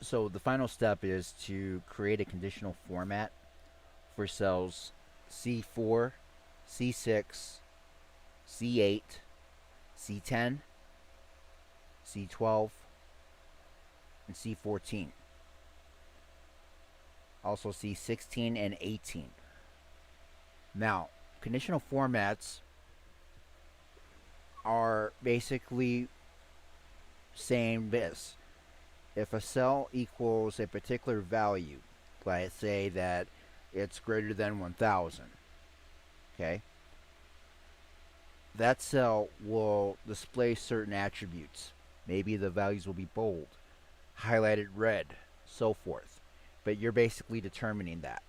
So the final step is to create a conditional format for cells C4, C6, C8, C10, C12, and C14. Also C16 and 18. Now, conditional formats are basically saying this. If a cell equals a particular value, let's say that it's greater than 1000, okay, that cell will display certain attributes. Maybe the values will be bold, highlighted red, so forth. But you're basically determining that.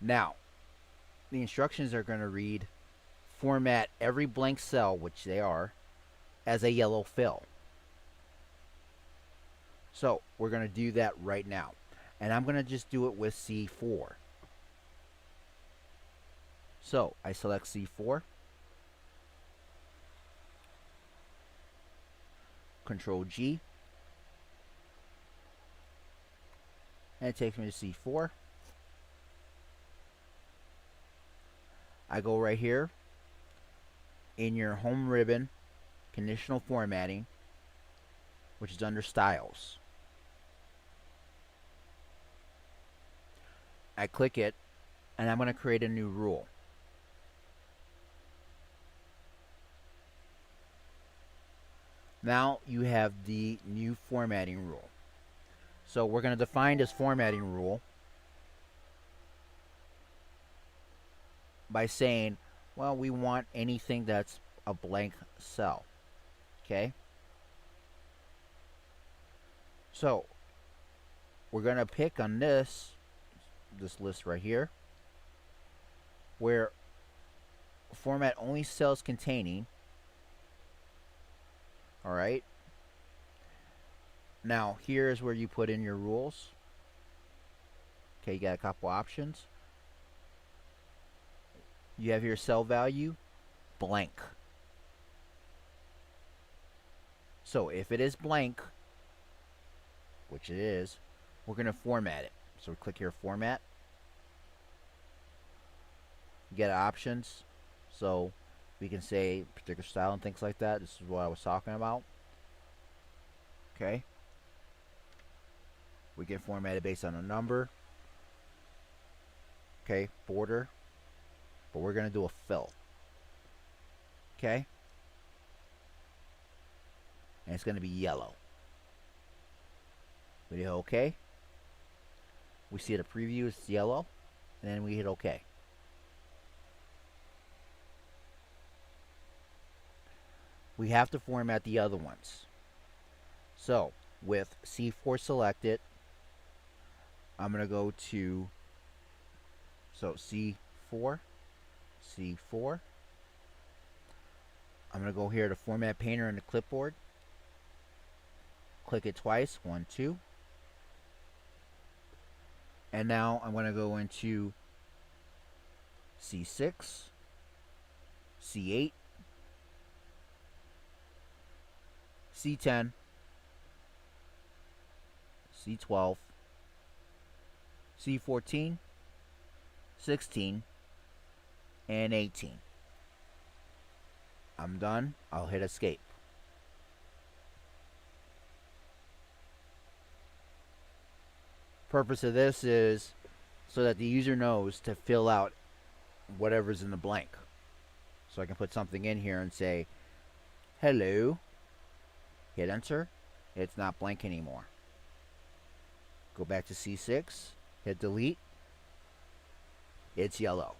Now, the instructions are going to read, format every blank cell, which they are, as a yellow fill. So we're going to do that right now. And I'm going to just do it with C4. So I select C4. Control G. And it takes me to C4. I go right here in your home ribbon, conditional formatting, which is under styles. I click it, and I'm going to create a new rule. Now you have the new formatting rule. So we're going to define this formatting rule by saying, well, we want anything that's a blank cell. Okay? So we're going to pick on this list right here, where format only cells containing. Alright. Now here's where you put in your rules. Okay, you got a couple options. You have your cell value blank. So if it is blank, which it is, we're going to format it. So we click here, format. You get options. So we can say particular style and things like that. This is what I was talking about. Okay. We can format it based on a number. Okay, border. But we're going to do a fill. Okay. And it's going to be yellow. We hit OK. We see the preview, it's yellow. And then we hit OK. We have to format the other ones. So, with C4 selected, I'm going to go to, so C4, C4. I'm going to go here to Format Painter in the clipboard. Click it twice, 1, 2. And now I'm going to go into C6, C8, C10, C12, C14, 16, and 18. I'm done. I'll hit escape. Purpose of this is so that the user knows to fill out whatever's in the blank. So I can put something in here and say, hello. Hit enter. It's not blank anymore. Go back to C6. Hit delete. It's yellow.